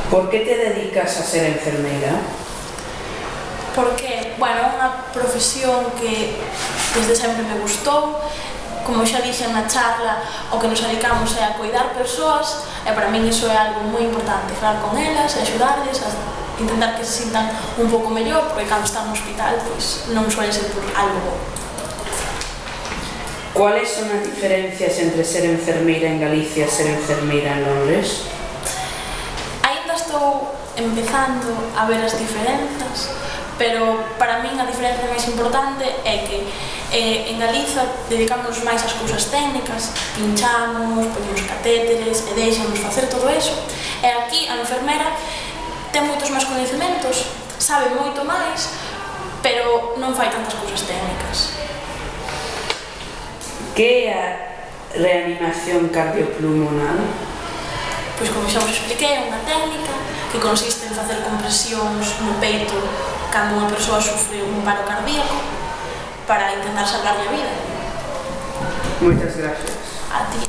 Por que te dedicas a ser enfermeira? Porque, bueno, é unha profesión que desde sempre me gustou. Como xa dixen na charla, o que nos dedicamos é a cuidar persoas e para min iso é algo moi importante, falar con elas e axudarles a intentar que se sintan un pouco mellor, porque cando están no hospital pois non suele ser por algo bo. Cuáles son as diferencias entre ser enfermeira en Galicia e ser enfermeira en Londres? Ainda estou empezando a ver as diferenzas, pero para min a diferencia máis importante é que en Galiza dedicámonos máis ás cousas técnicas, pinchamos, ponemos catéteres e deixamos facer todo eso, e aquí a enfermera ten moitos máis coñecementos, sabe moito máis, pero non fai tantas cousas técnicas. Que é a reanimación cardiopulmonar? Pois como xa vos expliquei, é unha técnica que consiste en facer compresións no peito cando unha persoa sufre un paro cardíaco para intentar salvarlle a vida. Moitas gracias. A ti.